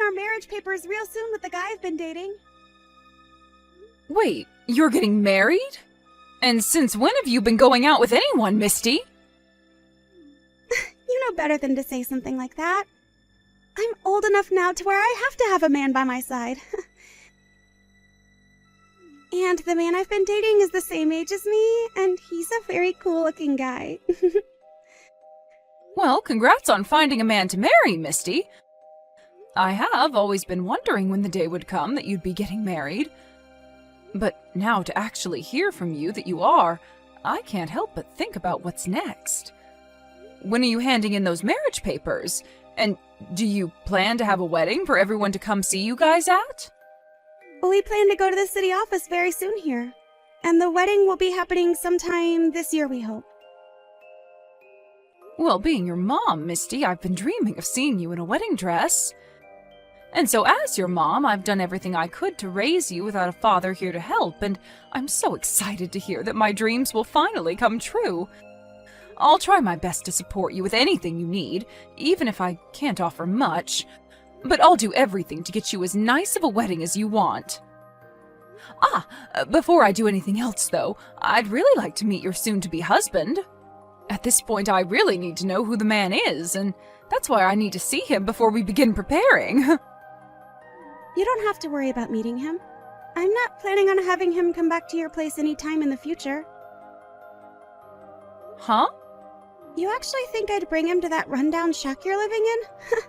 our marriage papers real soon with the guy I've been dating. Wait, you're getting married? And since when have you been going out with anyone, Misty? You know better than to say something like that. I'm old enough now to where I have to have a man by my side. And the man I've been dating is the same age as me, and he's a very cool-looking guy. Well, congrats on finding a man to marry, Misty. I have always been wondering when the day would come that you'd be getting married. But now to actually hear from you that you are, I can't help but think about what's next. When are you handing in those marriage papers? And do you plan to have a wedding for everyone to come see you guys at? We plan to go to the city office very soon here. And the wedding will be happening sometime this year, we hope. Well, being your mom, Misty, I've been dreaming of seeing you in a wedding dress. And so as your mom, I've done everything I could to raise you without a father here to help, and I'm so excited to hear that my dreams will finally come true. I'll try my best to support you with anything you need, even if I can't offer much, but I'll do everything to get you as nice of a wedding as you want. Before I do anything else, though, I'd really like to meet your soon-to-be husband. At this point, I really need to know who the man is, and that's why I need to see him before we begin preparing. You don't have to worry about meeting him. I'm not planning on having him come back to your place any time in the future. Huh? You actually think I'd bring him to that rundown shack you're living in?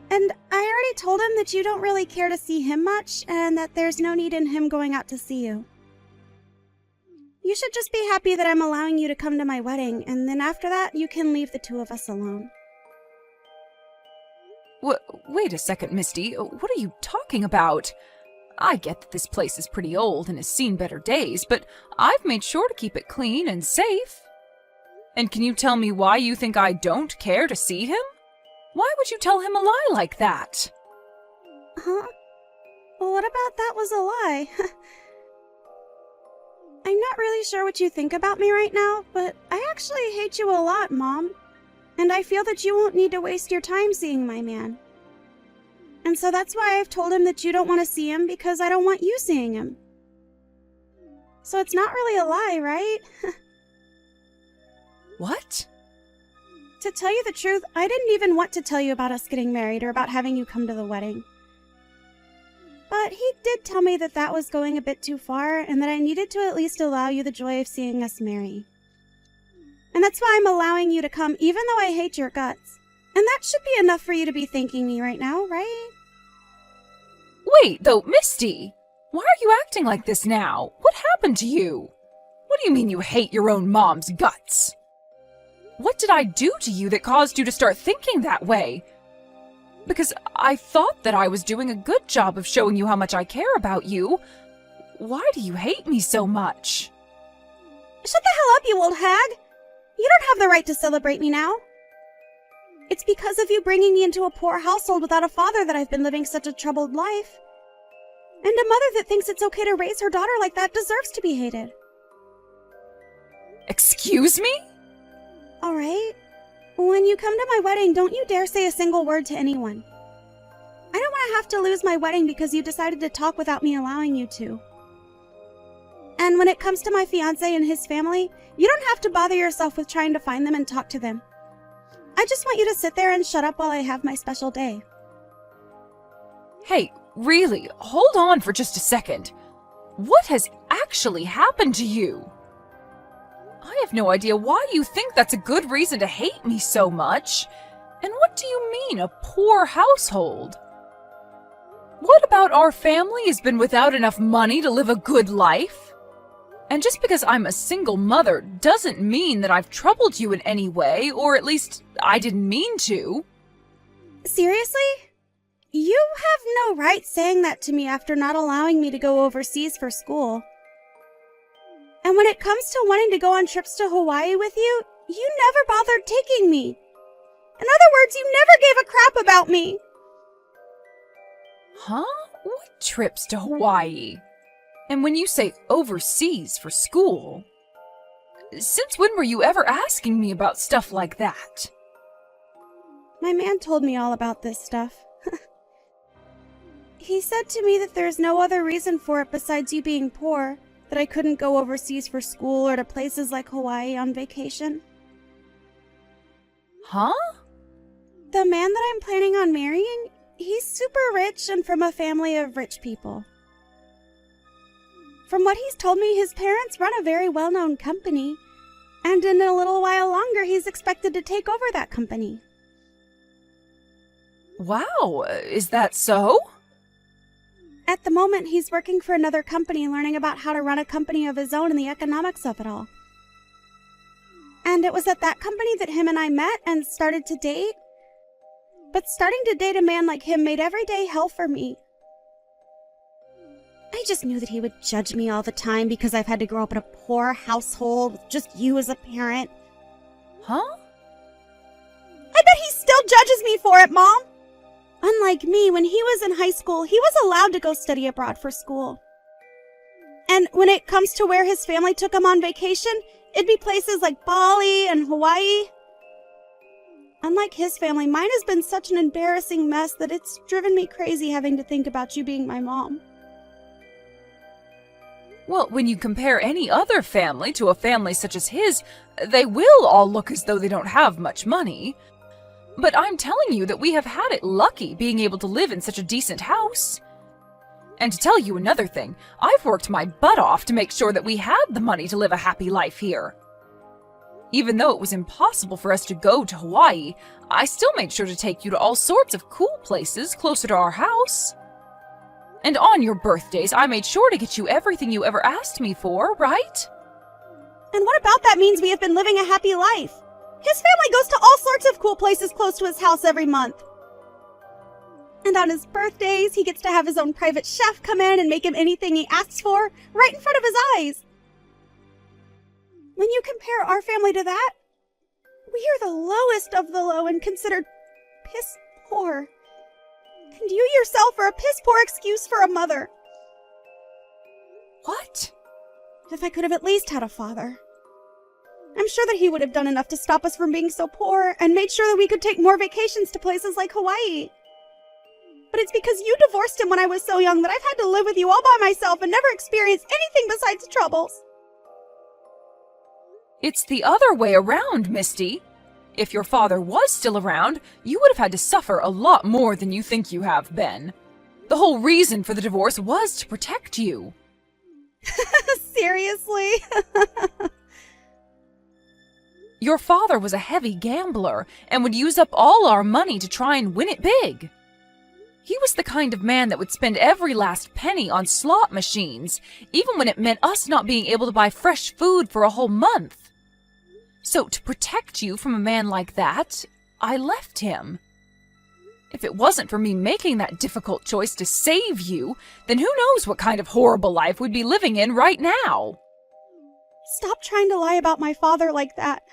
And I already told him that you don't really care to see him much, and that there's no need in him going out to see you. You should just be happy that I'm allowing you to come to my wedding, and then after that, you can leave the two of us alone. Wait a second, Misty. What are you talking about? I get that this place is pretty old and has seen better days, but I've made sure to keep it clean and safe. And can you tell me why you think I don't care to see him? Why would you tell him a lie like that? Huh? Well, what about that was a lie? I'm not really sure what you think about me right now, but I actually hate you a lot, Mom. And I feel that you won't need to waste your time seeing my man. And so that's why I've told him that you don't want to see him, because I don't want you seeing him. So it's not really a lie, right? What? To tell you the truth, I didn't even want to tell you about us getting married or about having you come to the wedding. But he did tell me that that was going a bit too far, and that I needed to at least allow you the joy of seeing us marry. And that's why I'm allowing you to come, even though I hate your guts. And that should be enough for you to be thanking me right now, right? Wait, though, Misty! Why are you acting like this now? What happened to you? What do you mean you hate your own mom's guts? What did I do to you that caused you to start thinking that way? Because I thought that I was doing a good job of showing you how much I care about you. Why do you hate me so much? Shut the hell up, you old hag! You don't have the right to celebrate me now. It's because of you bringing me into a poor household without a father that I've been living such a troubled life. And a mother that thinks it's okay to raise her daughter like that deserves to be hated. Excuse me? All right. When you come to my wedding, don't you dare say a single word to anyone. I don't want to have to lose my wedding because you decided to talk without me allowing you to. And when it comes to my fiancé and his family, you don't have to bother yourself with trying to find them and talk to them. I just want you to sit there and shut up while I have my special day. Hey, really, hold on for just a second. What has actually happened to you? I have no idea why you think that's a good reason to hate me so much. And what do you mean, a poor household? What about our family has been without enough money to live a good life? And just because I'm a single mother doesn't mean that I've troubled you in any way, or at least I didn't mean to. Seriously? You have no right saying that to me after not allowing me to go overseas for school. And when it comes to wanting to go on trips to Hawaii with you, you never bothered taking me. In other words, you never gave a crap about me. Huh? What trips to Hawaii? And when you say overseas for school, since when were you ever asking me about stuff like that? My man told me all about this stuff. He said to me that there's no other reason for it besides you being poor, that I couldn't go overseas for school or to places like Hawaii on vacation. Huh? The man that I'm planning on marrying, he's super rich and from a family of rich people. From what he's told me, his parents run a very well-known company, and in a little while longer, he's expected to take over that company. Wow, is that so? At the moment, he's working for another company, learning about how to run a company of his own and the economics of it all. And it was at that company that him and I met and started to date. But starting to date a man like him made every day hell for me. I just knew that he would judge me all the time because I've had to grow up in a poor household with just you as a parent. Huh? I bet he still judges me for it, Mom! Unlike me, when he was in high school, he was allowed to go study abroad for school. And when it comes to where his family took him on vacation, it'd be places like Bali and Hawaii. Unlike his family, mine has been such an embarrassing mess that it's driven me crazy having to think about you being my mom. Well, when you compare any other family to a family such as his, they will all look as though they don't have much money. But I'm telling you that we have had it lucky being able to live in such a decent house. And to tell you another thing, I've worked my butt off to make sure that we had the money to live a happy life here. Even though it was impossible for us to go to Hawaii, I still made sure to take you to all sorts of cool places closer to our house. And on your birthdays, I made sure to get you everything you ever asked me for, right? And what about that means we have been living a happy life? His family goes to all sorts of cool places close to his house every month. And on his birthdays, he gets to have his own private chef come in and make him anything he asks for, right in front of his eyes. When you compare our family to that, we are the lowest of the low and considered piss poor. And you yourself are a piss poor excuse for a mother. What? If I could have at least had a father. I'm sure that he would have done enough to stop us from being so poor and made sure that we could take more vacations to places like Hawaii. But it's because you divorced him when I was so young that I've had to live with you all by myself and never experienced anything besides troubles. It's the other way around, Misty. If your father was still around, you would have had to suffer a lot more than you think you have been. The whole reason for the divorce was to protect you. Seriously? Your father was a heavy gambler and would use up all our money to try and win it big. He was the kind of man that would spend every last penny on slot machines, even when it meant us not being able to buy fresh food for a whole month. So to protect you from a man like that, I left him. If it wasn't for me making that difficult choice to save you, then who knows what kind of horrible life we'd be living in right now. Stop trying to lie about my father like that.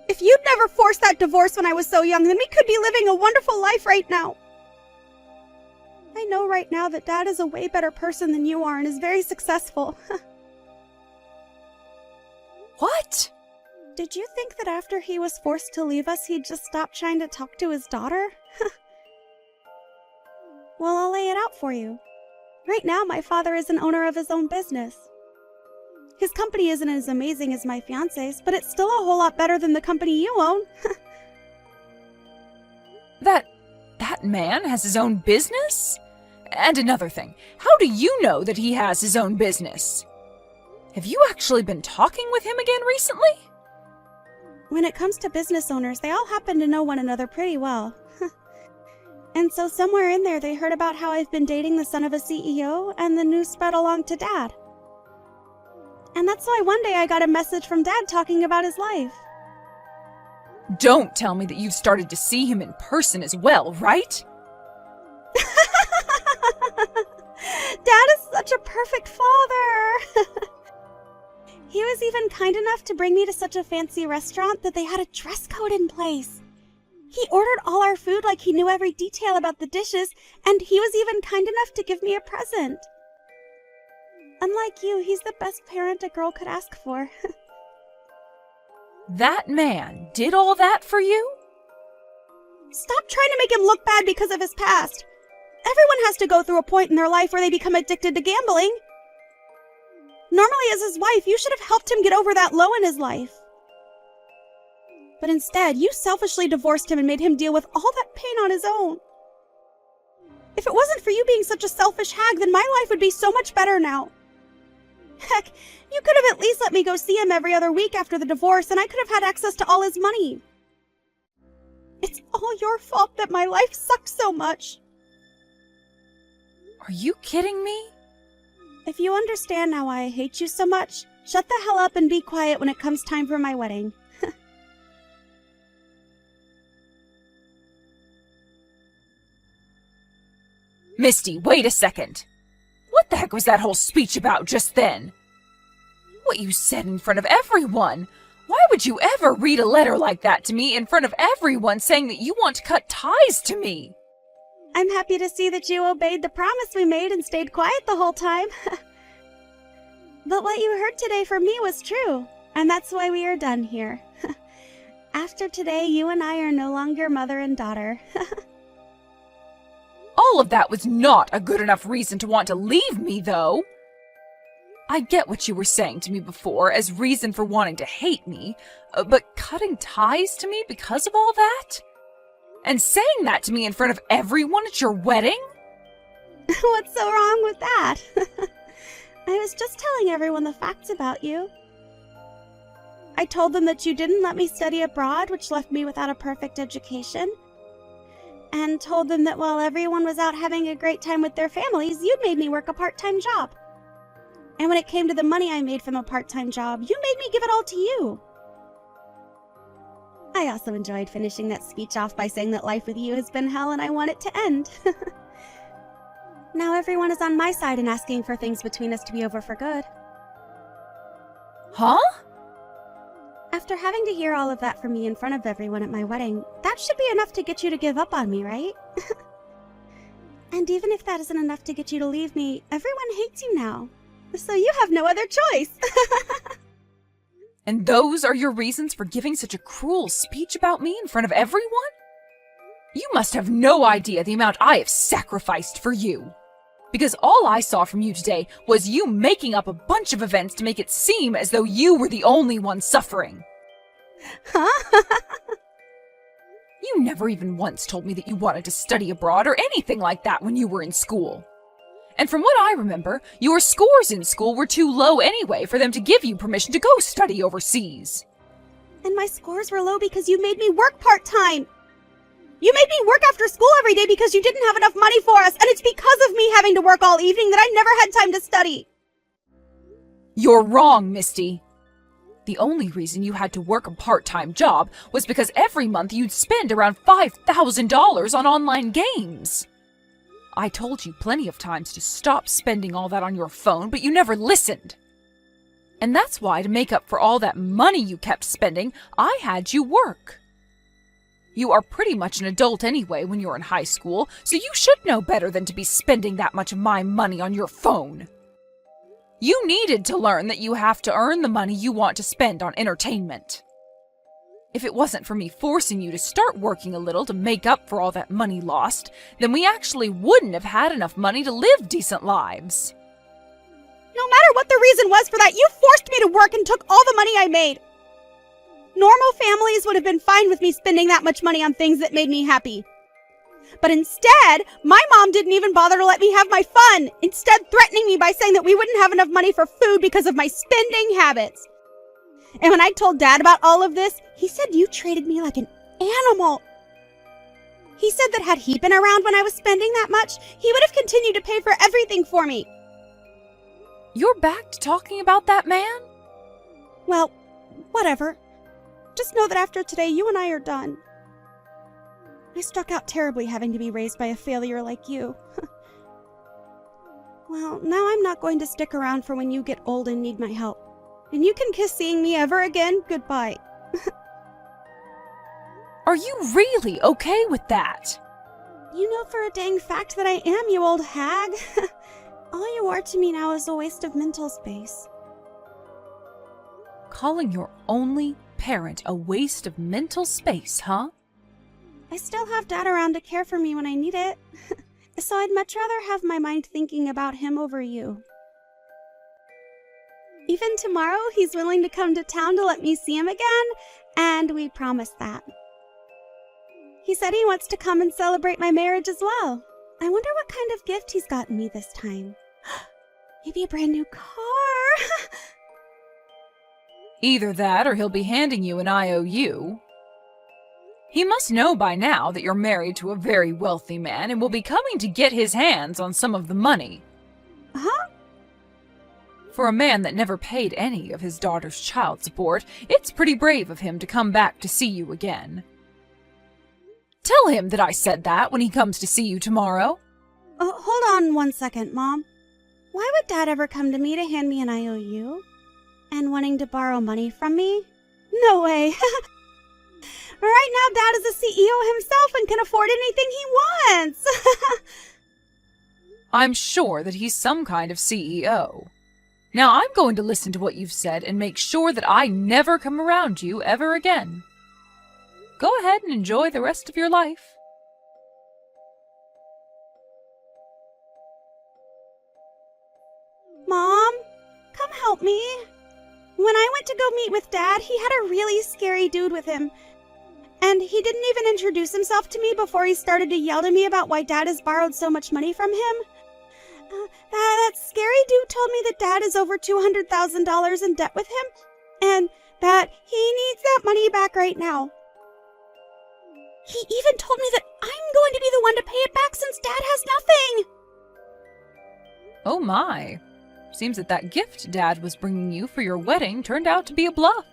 If you'd never forced that divorce when I was so young, then we could be living a wonderful life right now. I know right now that Dad is a way better person than you are and is very successful. What? Did you think that after he was forced to leave us, he'd just stop trying to talk to his daughter? Well, I'll lay it out for you. Right now, my father is an owner of his own business. His company isn't as amazing as my fiancé's, but it's still a whole lot better than the company you own. That man has his own business? And another thing, how do you know that he has his own business? Have you actually been talking with him again recently? When it comes to business owners, they all happen to know one another pretty well. And so somewhere in there, they heard about how I've been dating the son of a CEO, and the news spread along to Dad. And that's why one day I got a message from Dad talking about his life. Don't tell me that you've started to see him in person as well, right? Dad is such a perfect father! He was even kind enough to bring me to such a fancy restaurant that they had a dress code in place. He ordered all our food like he knew every detail about the dishes, and he was even kind enough to give me a present. Unlike you, he's the best parent a girl could ask for. That man did all that for you? Stop trying to make him look bad because of his past. Everyone has to go through a point in their life where they become addicted to gambling. Normally, as his wife, you should have helped him get over that low in his life. But instead, you selfishly divorced him and made him deal with all that pain on his own. If it wasn't for you being such a selfish hag, then my life would be so much better now. Heck, you could have at least let me go see him every other week after the divorce, and I could have had access to all his money. It's all your fault that my life sucked so much. Are you kidding me? If you understand now why I hate you so much, shut the hell up and be quiet when it comes time for my wedding. Misty, wait a second. What the heck was that whole speech about just then? What you said in front of everyone? Why would you ever read a letter like that to me in front of everyone saying that you want to cut ties to me? I'm happy to see that you obeyed the promise we made and stayed quiet the whole time. But what you heard today from me was true, and that's why we are done here. After today, you and I are no longer mother and daughter. All of that was not a good enough reason to want to leave me, though. I get what you were saying to me before as reason for wanting to hate me, but cutting ties to me because of all that? And saying that to me in front of everyone at your wedding? What's so wrong with that? I was just telling everyone the facts about you. I told them that you didn't let me study abroad, which left me without a perfect education. And told them that while everyone was out having a great time with their families, you'd made me work a part-time job. And when it came to the money I made from a part-time job, you made me give it all to you. I also enjoyed finishing that speech off by saying that life with you has been hell and I want it to end. Now everyone is on my side and asking for things between us to be over for good. Huh? After having to hear all of that from me in front of everyone at my wedding, that should be enough to get you to give up on me, right? And even if that isn't enough to get you to leave me, everyone hates you now. So you have no other choice. And those are your reasons for giving such a cruel speech about me in front of everyone? You must have no idea the amount I have sacrificed for you. Because all I saw from you today was you making up a bunch of events to make it seem as though you were the only one suffering. Huh? You never even once told me that you wanted to study abroad or anything like that when you were in school. And from what I remember, your scores in school were too low anyway for them to give you permission to go study overseas. And my scores were low because you made me work part-time. You made me work after school every day because you didn't have enough money for us, and it's because of me having to work all evening that I never had time to study. You're wrong, Misty. The only reason you had to work a part-time job was because every month you'd spend around $5,000 on online games. I told you plenty of times to stop spending all that on your phone, but you never listened. And that's why, to make up for all that money you kept spending, I had you work. You are pretty much an adult anyway when you're in high school, so you should know better than to be spending that much of my money on your phone. You needed to learn that you have to earn the money you want to spend on entertainment. If it wasn't for me forcing you to start working a little to make up for all that money lost, then we actually wouldn't have had enough money to live decent lives. No matter what the reason was for that, you forced me to work and took all the money I made. Normal families would have been fine with me spending that much money on things that made me happy. But instead, my mom didn't even bother to let me have my fun, instead threatening me by saying that we wouldn't have enough money for food because of my spending habits. And when I told Dad about all of this, he said you treated me like an animal. He said that had he been around when I was spending that much, he would have continued to pay for everything for me. You're back to talking about that man? Well, whatever. Just know that after today, you and I are done. I struck out terribly having to be raised by a failure like you. Well, now I'm not going to stick around for when you get old and need my help. And you can kiss seeing me ever again goodbye. Are you really okay with that? You know for a dang fact that I am, you old hag. All you are to me now is a waste of mental space. Calling your only parent a waste of mental space, huh? I still have Dad around to care for me when I need it. So I'd much rather have my mind thinking about him over you. Even tomorrow, he's willing to come to town to let me see him again, and we promised that. He said he wants to come and celebrate my marriage as well. I wonder what kind of gift he's gotten me this time. Maybe a brand new car? Either that or he'll be handing you an IOU. He must know by now that you're married to a very wealthy man and will be coming to get his hands on some of the money. Huh? For a man that never paid any of his daughter's child support, it's pretty brave of him to come back to see you again. Tell him that I said that when he comes to see you tomorrow. Hold on 1 second, Mom. Why would Dad ever come to me to hand me an IOU? And wanting to borrow money from me? No way. Right now, Dad is a CEO himself and can afford anything he wants. I'm sure that he's some kind of CEO. Now I'm going to listen to what you've said and make sure that I never come around you ever again. Go ahead and enjoy the rest of your life. Mom, come help me. When I went to go meet with Dad, he had a really scary dude with him. And he didn't even introduce himself to me before he started to yell to me about why Dad has borrowed so much money from him. That scary dude told me that Dad is over $200,000 in debt with him, and that he needs that money back right now. He even told me that I'm going to be the one to pay it back since Dad has nothing. Oh my. Seems that gift Dad was bringing you for your wedding turned out to be a bluff.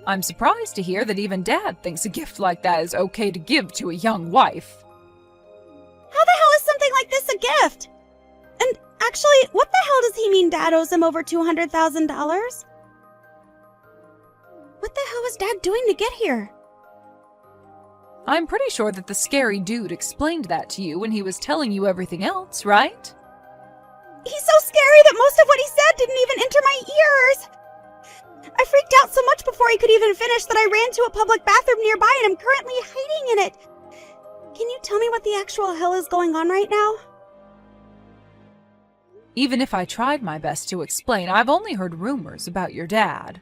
I'm surprised to hear that even Dad thinks a gift like that is okay to give to a young wife. How the hell is something like this a gift? And actually, what the hell does he mean Dad owes him over $200,000? What the hell was Dad doing to get here? I'm pretty sure that the scary dude explained that to you when he was telling you everything else, right? He's so scary that most of what he said didn't even enter my ears. I freaked out so much before he could even finish that I ran to a public bathroom nearby and I'm currently hiding in it. Can you tell me what the actual hell is going on right now? Even if I tried my best to explain, I've only heard rumors about your dad.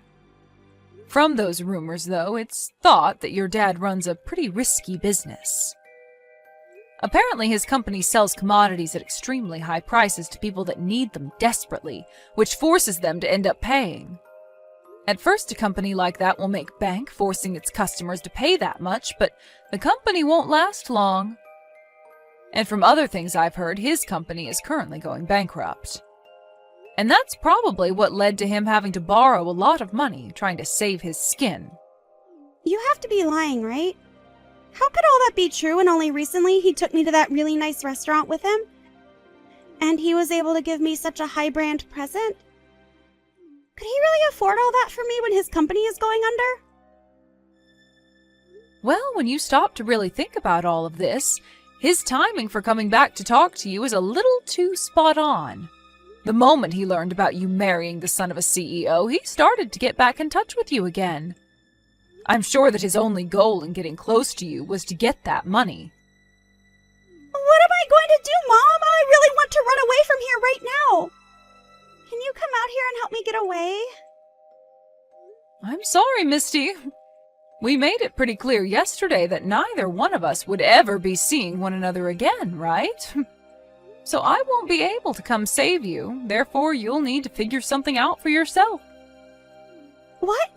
From those rumors, though, it's thought that your dad runs a pretty risky business. Apparently, his company sells commodities at extremely high prices to people that need them desperately, which forces them to end up paying. At first, a company like that will make bank, forcing its customers to pay that much, but the company won't last long. And from other things I've heard, his company is currently going bankrupt. And that's probably what led to him having to borrow a lot of money, trying to save his skin. You have to be lying, right? How could all that be true when only recently he took me to that really nice restaurant with him? And he was able to give me such a high-brand present? Could he really afford all that for me when his company is going under? Well, when you stop to really think about all of this, his timing for coming back to talk to you is a little too spot on. The moment he learned about you marrying the son of a CEO, he started to get back in touch with you again. I'm sure that his only goal in getting close to you was to get that money. What am I going to do, Mom? I really want to run away from here right now. Can you come out here and help me get away? I'm sorry, Misty. We made it pretty clear yesterday that neither one of us would ever be seeing one another again, right? So I won't be able to come save you, therefore you'll need to figure something out for yourself. What?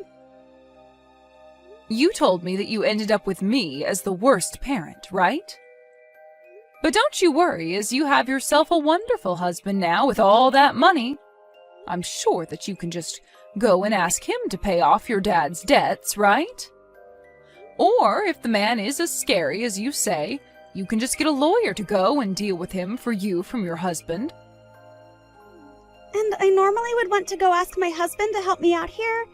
You told me that you ended up with me as the worst parent, right? But don't you worry, as you have yourself a wonderful husband now with all that money. I'm sure that you can just go and ask him to pay off your dad's debts, right? Or, if the man is as scary as you say, you can just get a lawyer to go and deal with him for you from your husband. And I normally would want to go ask my husband to help me out here,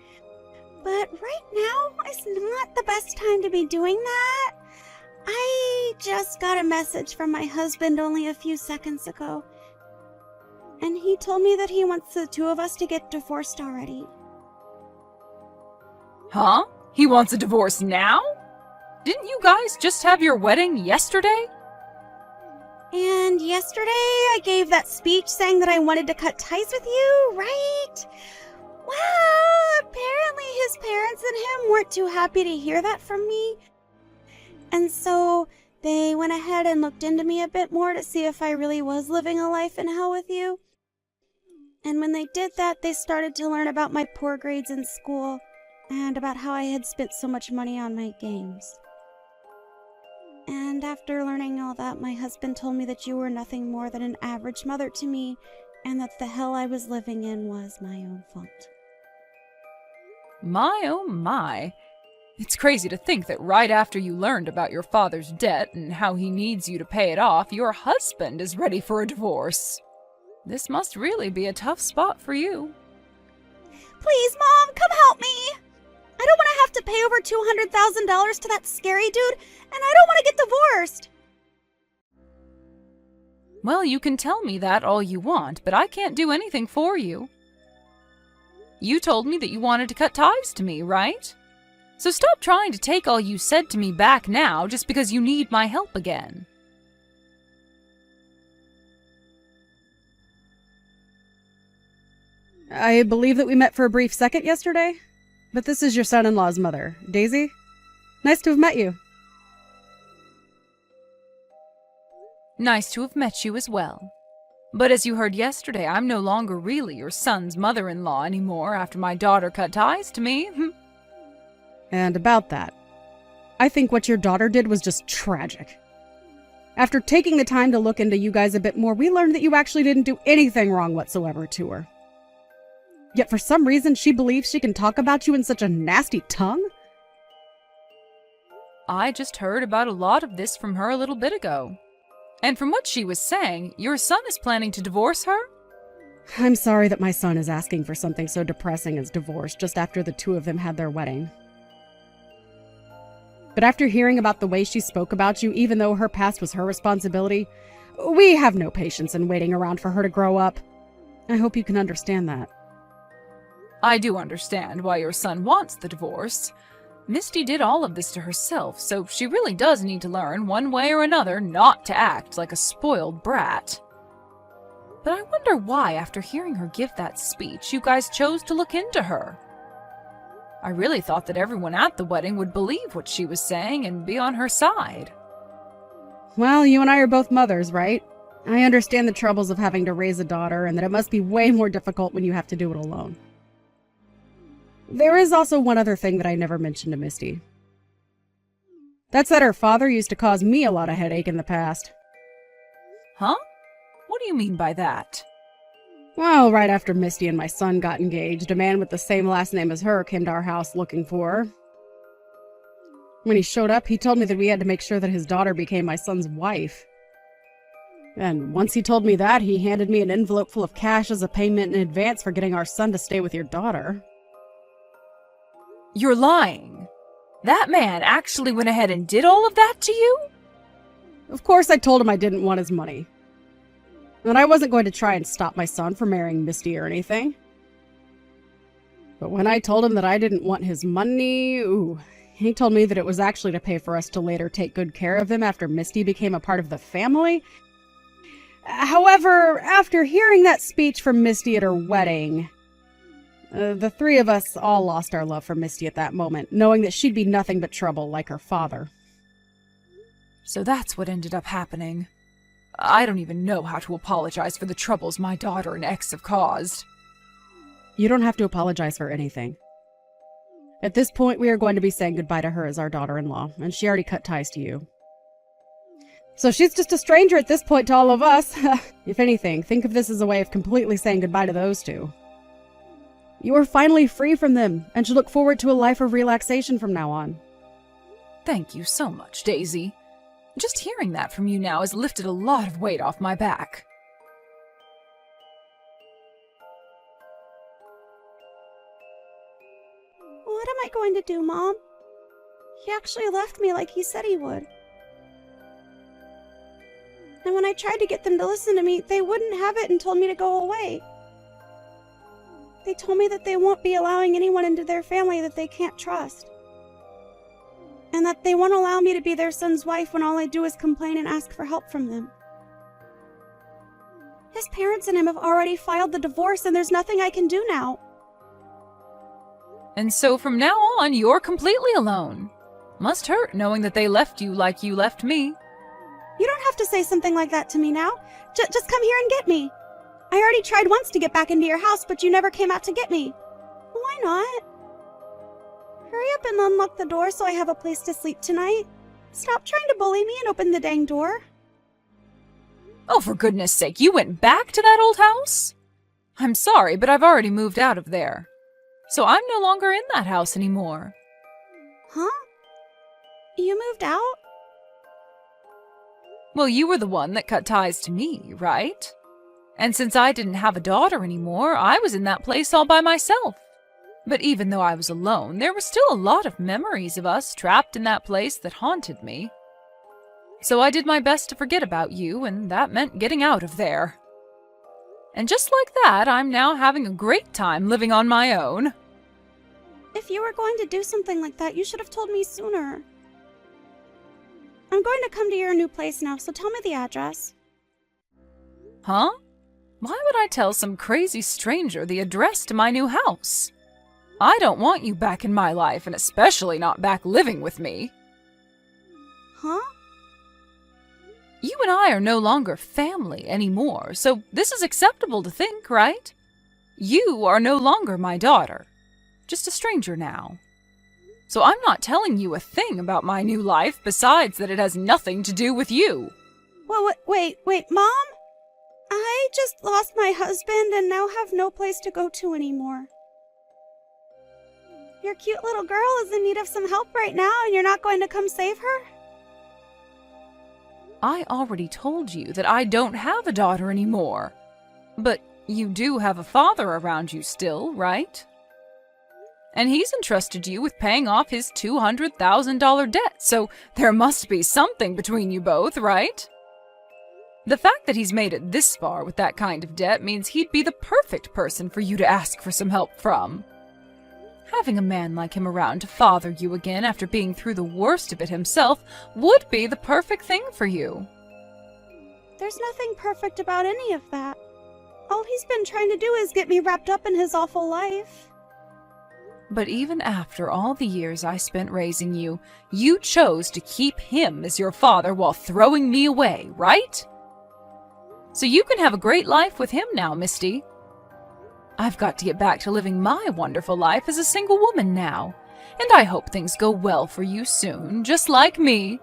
but right now is not the best time to be doing that. I just got a message from my husband only a few seconds ago, and he told me that he wants the two of us to get divorced already. Huh? He wants a divorce now? Didn't you guys just have your wedding yesterday? And yesterday I gave that speech saying that I wanted to cut ties with you, right? Well, apparently his parents and him weren't too happy to hear that from me. And so they went ahead and looked into me a bit more to see if I really was living a life in hell with you. And when they did that, they started to learn about my poor grades in school and about how I had spent so much money on my games. And after learning all that, my husband told me that you were nothing more than an average mother to me, and that the hell I was living in was my own fault. My oh my. It's crazy to think that right after you learned about your father's debt and how he needs you to pay it off, your husband is ready for a divorce. This must really be a tough spot for you. Please, Mom, come help me! I don't want to have to pay over $200,000 to that scary dude, and I don't want to get divorced! Well, you can tell me that all you want, but I can't do anything for you. You told me that you wanted to cut ties to me, right? So stop trying to take all you said to me back now just because you need my help again. I believe that we met for a brief second yesterday, but this is your son-in-law's mother, Daisy. Nice to have met you. Nice to have met you as well. But as you heard yesterday, I'm no longer really your son's mother-in-law anymore after my daughter cut ties to me. And about that, I think what your daughter did was just tragic. After taking the time to look into you guys a bit more, we learned that you actually didn't do anything wrong whatsoever to her. Yet for some reason, she believes she can talk about you in such a nasty tongue? I just heard about a lot of this from her a little bit ago. And from what she was saying, your son is planning to divorce her? I'm sorry that my son is asking for something so depressing as divorce just after the two of them had their wedding. But after hearing about the way she spoke about you, even though her past was her responsibility, we have no patience in waiting around for her to grow up. I hope you can understand that. I do understand why your son wants the divorce. Misty did all of this to herself, so she really does need to learn, one way or another, not to act like a spoiled brat. But I wonder why, after hearing her give that speech, you guys chose to look into her. I really thought that everyone at the wedding would believe what she was saying and be on her side. Well, you and I are both mothers, right? I understand the troubles of having to raise a daughter and that it must be way more difficult when you have to do it alone. There is also one other thing that I never mentioned to Misty. That's that her father used to cause me a lot of headache in the past. Huh? What do you mean by that? Well, right after Misty and my son got engaged, a man with the same last name as her came to our house looking for her. When he showed up, he told me that we had to make sure that his daughter became my son's wife. And once he told me that, he handed me an envelope full of cash as a payment in advance for getting our son to stay with your daughter. You're lying. That man actually went ahead and did all of that to you? Of course I told him I didn't want his money. And I wasn't going to try and stop my son from marrying Misty or anything. But when I told him that I didn't want his money, he told me that it was actually to pay for us to later take good care of him after Misty became a part of the family. However, after hearing that speech from Misty at her wedding, the three of us all lost our love for Misty at that moment, knowing that she'd be nothing but trouble like her father. So that's what ended up happening. I don't even know how to apologize for the troubles my daughter and ex have caused. You don't have to apologize for anything. At this point, we are going to be saying goodbye to her as our daughter-in-law, and she already cut ties to you. So she's just a stranger at this point to all of us. If anything, think of this as a way of completely saying goodbye to those two. You are finally free from them, and should look forward to a life of relaxation from now on. Thank you so much, Daisy. Just hearing that from you now has lifted a lot of weight off my back. What am I going to do, Mom? He actually left me like he said he would. And when I tried to get them to listen to me, they wouldn't have it and told me to go away. They told me that they won't be allowing anyone into their family that they can't trust. and that they won't allow me to be their son's wife when all I do is complain and ask for help from them. His parents and him have already filed the divorce, and there's nothing I can do now. And so from now on, you're completely alone. Must hurt knowing that they left you like you left me. You don't have to say something like that to me now. Just come here and get me. I already tried once to get back into your house, but you never came out to get me. Why not? Hurry up and unlock the door so I have a place to sleep tonight. Stop trying to bully me and open the dang door. Oh, for goodness sake, you went back to that old house? I'm sorry, but I've already moved out of there. So I'm no longer in that house anymore. Huh? You moved out? Well, you were the one that cut ties to me, right? And since I didn't have a daughter anymore, I was in that place all by myself. But even though I was alone, there were still a lot of memories of us trapped in that place that haunted me. So I did my best to forget about you, and that meant getting out of there. And just like that, I'm now having a great time living on my own. If you were going to do something like that, you should have told me sooner. I'm going to come to your new place now, so tell me the address. Huh? Why would I tell some crazy stranger the address to my new house? I don't want you back in my life, and especially not back living with me. Huh? You and I are no longer family anymore, so this is acceptable to think, right? You are no longer my daughter, just a stranger now. So I'm not telling you a thing about my new life besides that it has nothing to do with you. Well, wait, Mom? I just lost my husband and now have no place to go to anymore. Your cute little girl is in need of some help right now, and you're not going to come save her? I already told you that I don't have a daughter anymore. But you do have a father around you still, right? And he's entrusted you with paying off his $200,000 debt, so there must be something between you both, right? The fact that he's made it this far with that kind of debt means he'd be the perfect person for you to ask for some help from. Having a man like him around to father you again after being through the worst of it himself would be the perfect thing for you. There's nothing perfect about any of that. All he's been trying to do is get me wrapped up in his awful life. But even after all the years I spent raising you, you chose to keep him as your father while throwing me away, right? So you can have a great life with him now, Misty. I've got to get back to living my wonderful life as a single woman now, and I hope things go well for you soon, just like me.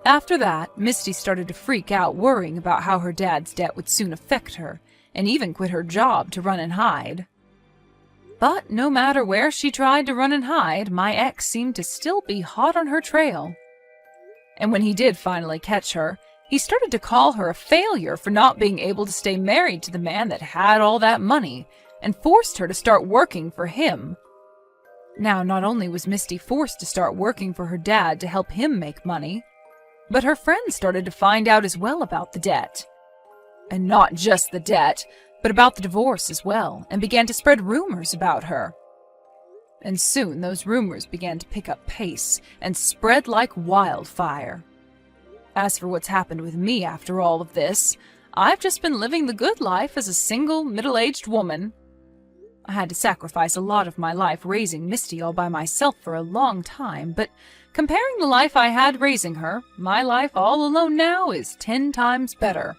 After that, Misty started to freak out, worrying about how her dad's debt would soon affect her, and even quit her job to run and hide. But no matter where she tried to run and hide, my ex seemed to still be hot on her trail. And when he did finally catch her, he started to call her a failure for not being able to stay married to the man that had all that money, and forced her to start working for him. Now, not only was Misty forced to start working for her dad to help him make money, but her friends started to find out as well about the debt. And not just the debt, but about the divorce as well, and began to spread rumors about her. And soon those rumors began to pick up pace and spread like wildfire. As for what's happened with me after all of this, I've just been living the good life as a single, middle-aged woman. I had to sacrifice a lot of my life raising Misty all by myself for a long time, but comparing the life I had raising her, my life all alone now is 10 times better.